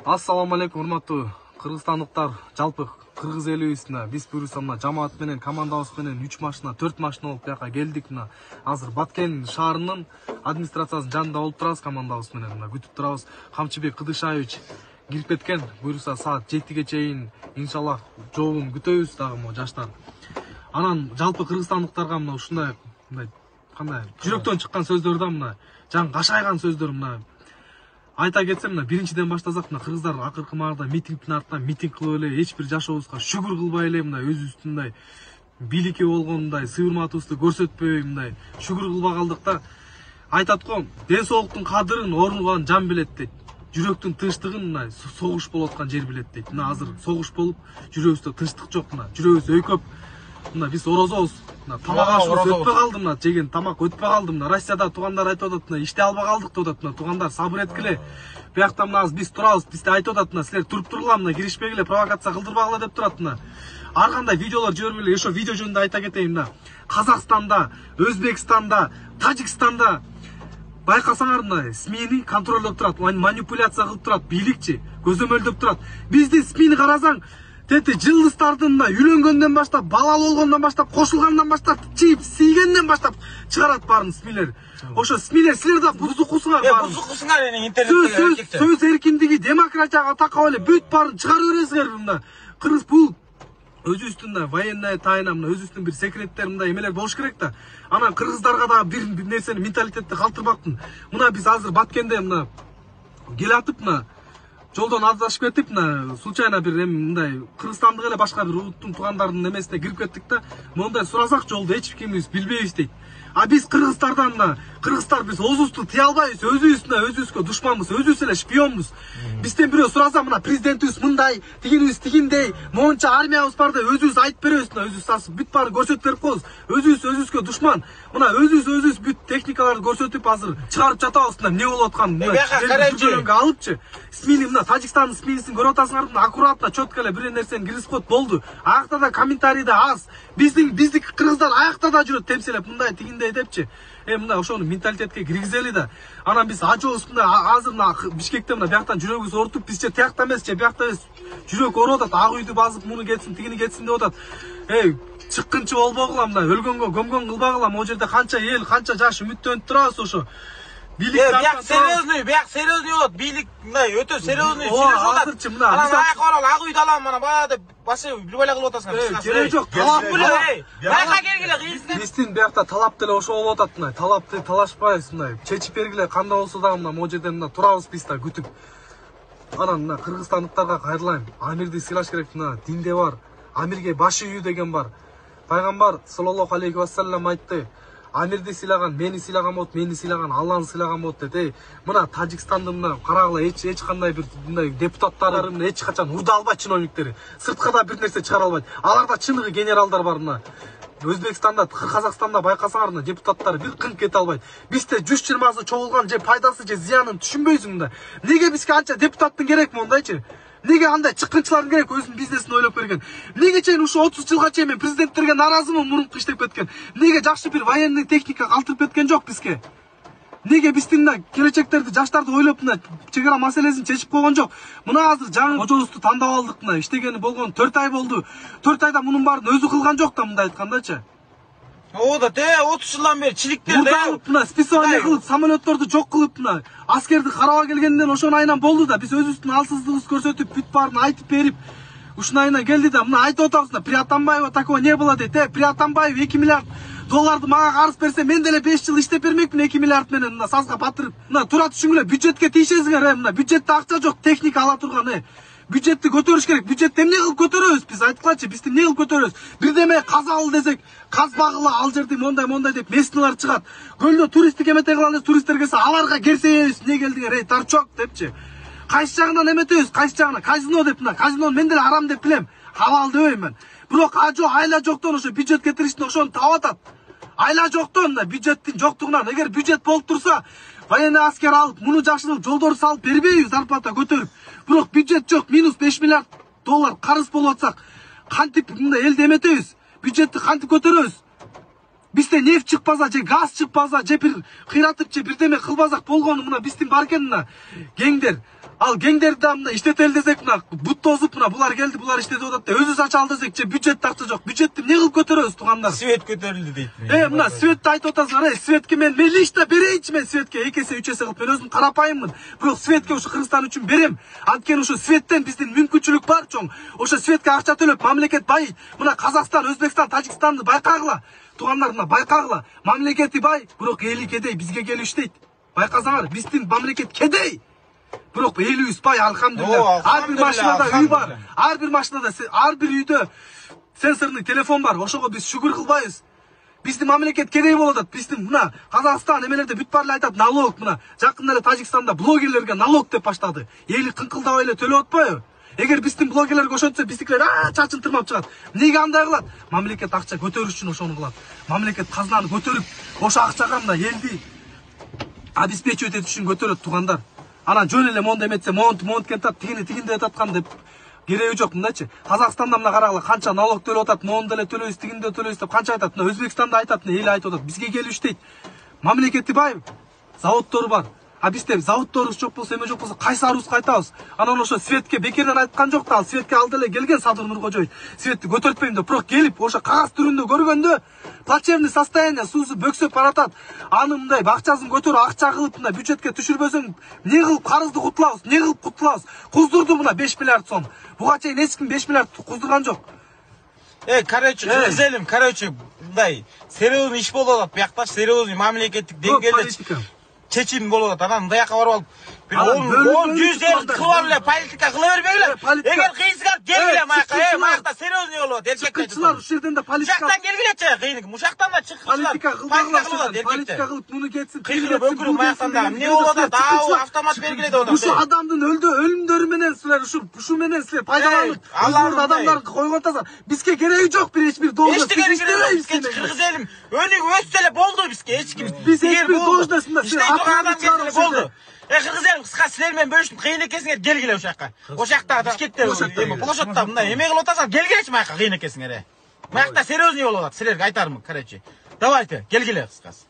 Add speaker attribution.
Speaker 1: Assalamu alaikum, урматтуу кыргызстандыктар, жалпы кыргыз элибизде биз буюрса мына жамаат менен, командабыз менен 3 машина, 4 машина болуп бияка келдик. Мына азыр Баткен шаарынын администрациясынын жанында болуп турабыз, командабыз менен мына күтүп турабыз. Камчыбек Кыдышаевич кирип кеткен. Буюрса саат 7ге чейин иншаллах жообун күтөбүз дагы могу жаштар. Анан жалпы кыргызстандыктарга мына ушундай кандай жүрөктөн чыккан сөздөр да мына жан кашайган сөздөр мына айта кетсем, мына биринчиден баштасак, мына кыргыздар акыркы маалда митингдин артынан митинг кылып эле, эч бир жашообузга шүгүр кылбай эле, мына өзүбүздүн мындай бийликке болгондой сыйырматыбызды көрсөтпөй, мындай шүгүр кылбагалдык да. Айтат го, ден соолуктун кадырын орнуган жан билет дейт. Жүрөктүн тынчтыгын мына согуш болуп аткан жер билет дейт. Мына азыр согуш болуп, жүрөгүбүздө тынчтык жок, мына жүрөгүбүз өйкөп. Мына биз орозобуз. Мына тамак ашыбыз өтпөй калды, мына жеген тамак өтпөй калды. Мына Россияда туугандар айтып атат, мына иште албай калдык деп атат. Мына туугандар сабыр эткиле. Биякта мына биз турабыз, бизде айтып атат, мына силер туруп тургула, мына киришпегиле, провокация кылдырбагыла деп турат. Мына ар кандай видеолор жибербеле. Ошо видео жөнүндө айта кетейин, мына Казакстанда, Өзбекстанда, Тажикстанда байкасаңар мына СМИни контролдоп турат, манипуляция кылып турат, бийликчи көзөмөлдөп турат. Биздин СМИни карасаң, тети жылдыздардын үйлөнгөндөн баштап, балалы болгондон баштап, кошулгандан баштап, чийип сийгенден баштап чыгарат баарын СМИлер. Ошо СМИлер силер да бузукусуңар баарын.
Speaker 2: Бузукусуңар интернетте.
Speaker 1: Сөз эркиндиги, демократияга такап эле бүт баарын чыгарып бересиңер мында. Кыргыз бул өзүбүздүн военная тайна, мына өзүбүздүн бир секреттер мындай эмелер болуш керек да. Анан кыргыздарга да бир нерсени менталитетти калтырбактын. Мына биз азыр Баткенде мына келатып мына жолдон адашып кетип, мына случайно бир мындай кыргызстандык эле башка бир улуттун туугандардын эмесине кирип кеттик да. Мондай сурасак жолдо эч кимибиз билбейбиз дейт. А биз кыргыздардан мына кыргыздар биз оозубузду тыя албайбыз, өзүбүзгө душманбыз, өзүбүз эле шпионбуз. Бизден бирөө сураса мына президентибиз мындай, тигинибиз тигиндей, монча армиябыз бар деп өзүбүз айтып беребиз, мына өзүбүз сасып бүт баарын көрсөтүп берип коебуз. Өзүбүзгө душман. Мына өзүбүз бүт техникаларды көрсөтүп азыр чыгарып жатабыз, мына эмне болуп атканын мына алыпчы. СМИни мына Тажикстандын СМИнисин көрүп атасыңар, мына аккуратно, четко эле бир нерсени киргизип коет, болду. Аякта да комментарий да аз. Биздики кыргыздар аякта да жүрөт темселеп мындай тигиндей депчи. Мына ошону менталитетке киргизели да. Анан биз ачуубуз мына азыр мына Бишкекте мына бияктан жүрөгүбүз ортуп, бизче тиякта эмес, биякта жүрөк ооруп атат. Ак үйдү базып, муну кетсин, тигини кетсин деп атат. Чыккынчы болбогула, мына өлгөнгө көмгөн кылбагыла. Могу жерде канча эл, канча жаш үмүттөнүп турабыз ошо.
Speaker 2: Бияк серьезный болот. Бийлик мындай өтө серьезный сүйлөшүп атат. Анан аяк барып ак үйдү алам, мана баягы деп башы бир байлай кылып атасыңар.
Speaker 1: Керек жок, талап
Speaker 2: беле. Байка келгиле кыйынсыз.
Speaker 1: Биздин биякта талап деле ошо болуп атат, мына талапты талашпайбыз, мына чечип бергиле, кандай болсо дагы мына могу жерде мына турабыз биз да күтүп. Анан мына кыргызстандыктарга кайрылайм. Амирди сыйлаш керек, мына динде бар. Амирге баш үйү деген бар. Пайгамбар саллаллаху алейхи ва саллям айтты. Амирди сыйлаган мени сыйлаган болот, мени сыйлаган Алланы сыйлаган болот деп. Мына Тажикстандын мына карагыла эч кандай бир мындай депутаттары мына эч качан урда албайт чиновниктери. Сыртка да бир нерсе чыгара албайт. Аларда чыныгы генералдар бар мына. Өзбекстанда, Казакстанда байкасаңар мына депутаттар бир кынк кете албайт. Бизде 120сы чогулган же пайдасы же зыянын түшүнбөйсүң мында. Неге бизге анча депутаттын керек мондайчы? Неге андай чыккынчылардын керек өзүнүн бизнесин ойлоп берген? Неге чейин ушу 30 жылга чейин мен президенттерге наразымын, мурунку иштеп кеткен? Неге жакшы бир военный техника калтырып кеткен жок бизге? Неге биздин мына келечектерди, жаштарды ойлоп мына чек ара маселесин чечип койгон жок? Мына азыр жаңы кожобузду тандап алдык, мына иштегени болгон 4 ай болду. 4 айда мунун баарын өзү кылган жок да, мындай айткандачы.
Speaker 2: О да 30 жылдан бери чиликтерди
Speaker 1: мына списание кылып, самолетторду жок кылып, мына аскерди караба келгенден ошонун айынан болду да. Биз өзүбүздүн алсыздыгыбызды көрсөтүп, бүт баарын айтып берип, ушунун айынан келди да. Мына айтып атабыз да, при Атамбаева такого не было дейт. При Атамбаев 2 миллиард долларды мага карыз берсе, мен деле 5 жыл иштеп бермекмин 2 миллиард менен мына сазга батырып. Мына тура түшүнгүлө, бюджетке тийишесиңер, мына бюджетте акча жок, техника ала турган, бюджетти көтөрүш керек. Бюджетти эмне кылып көтөрөбүз биз? Айткылачы, биз эмне кылып көтөрөбүз? Бирдеме казабыл десек, казбагыла, ал жерде мондай деп местналар чыгат. Көлдө туристтик эметей кылалы, туристтер келсе, аларга керсейбиз, эмне келдиңер, тарчок депчи. Кайсы жагынан эметебиз, кайсы жагынан казино деп, мына казинону мен деле арам деп билем, халал дебейм мен. Бирок айла жоктон ошо бюджет кетиришин ошону таап атат. Айла жоктон, бюджеттин жоктугунан, эгер бюджет болуп турса, военный аскер алып, муну жакшылап жолдорду салып бербейбиз, зарплата көтөрүп. Бирок бюджет жок, минус 5 миллиард доллар карыз болуп атсак, кантип мындай элди эметебиз? Бюджетти кантип көтөрөбүз? Бизде нефт чыкпаса же газ чыкпаса же бир кыйратып же бирдеме кылбасак болгону мына биздин бар экен мына геңдер. Ал геңдерди да мына иштетели десек мына бут тозуп мына булар келди булар иштетип атат да өзүбүз ачалы десек же бюджетте акча жок. Бюджетти эмне кылып көтөрөбүз туугандар?
Speaker 2: Свет көтөрүлдү дейт.
Speaker 1: Мына светти айтып атасыңар, светке мен лично берейинчи мен светке 2 эсе 3 эсе кылып мен өзүм карапайыммын. Бирок светке ушу Кыргызстан үчүн берем. Анткени ушу светтен биздин мүмкүнчүлүк бар чоң. Ошо светке акча төлөп мамлекет бай. Мына Казакстан, Өзбекстан, Тажикстанды байкагыла. Туугандар мына байкагыла. Мамлекети бай, бирок эли кедей бизге келип иштейт. Байкасаңар, биздин мамлекет кедей. Бирок элибиз бай, алхамдулилля. Ар бир машинада үй бар. Ар бир машинада, ар бир үйдө сенсорный телефон бар. Ошого биз шүгүр кылбайбыз. Биздин мамлекет кедей болуп атат. Биздин мына Казакстан эмелерде бүт баары айтат налог мына. Жакында эле Тажикстанда блогерлерге налог деп баштады. Эли кыңкылдабай эле төлөп атпайбы? Эгер биздин блогерлерге ошентсе биздикилер чачын тырмап чыгат. Эмнеге андай кылат? Мамлекет акча көтөрүш үчүн ошону кылат. Мамлекет казнаны көтөрүп, ошо акчага мына элди обеспечивать этиш үчүн көтөрөт туугандар. Анан жөн эле моунду эметсе, монт кетат, тигини деп аткан деп кереги жок мындачы. Казакстанда мына карагыла канча налог төлөп атат, моунду эле төлөйбүз, тигини да төлөйбүз деп канча айтат. Мына Өзбекстанда айтат, эли айтып атат. Бизге келип иштейт. Мамлекети бай, заводдору бар. А бизде заводдорубуз жок болсо, эме жок болсо кайсы арыбызга айтабыз? Анан ошо светке бекерден айткан жок да, ал светке алды эле келген Садыр Нуркожоев. Светти көтөртпөйм деп, бирок келип ошо кагаз түрүндө көргөндө плачевный состояние, суусу бөксөп баратат. Аны мындай акчасын көтөрүп, акча кылып мына бюджетке түшүрбөсөң, эмне кылып карызды кутулабыз? Эмне кылып кутулабыз? Куздурду мына 5 миллиард сом. Буга чейин эч ким 5 миллиард куздурган жок.
Speaker 2: Короче, кыргыз элим, короче, мындай серьезный иш болуп атат. Биякта серьезный мамлекеттик деңгээлде чечим болуп атат. Анан мындайга барып алып, бир 10-100 ел кылып эле политика кыла бербегиле. Эгер кыйынсыздар келгиле маяка, маякта серьезный болуп атат.
Speaker 1: Эркекчилер ушул жерден да политика.
Speaker 2: Ушактан келгилечи, кыйын. Ушактан да чыккылар.
Speaker 1: Политика кылбагыла, политика кылып муну кетсин.
Speaker 2: Кыйылып өкүрүп маяктан да эмне болуп атат? Автомат бергиле деп атат.
Speaker 1: Ушу адамдын өлүмдөрү менен силер ушу менен силер пайдаланып, адамдарды койгон атасыздар. Бизге кереги жок эч бир должность.
Speaker 2: Кыргыз элим өнүгүп өссө эле болду бизге эч ким.
Speaker 1: Биз эч бир должностунда
Speaker 2: адам келсе болду. Кыргыз элим кыска силер менен бөлүшүп кыйын экенсиңер келгиле ошакка. Ошакта бишкекте площадьта мындай эме кылып атасыңар келгилечи маяка кыйын экенсиңер. Маякта серьезный болуп атат. Силерге айтарым, короче. Давайте, келгиле кыскасы.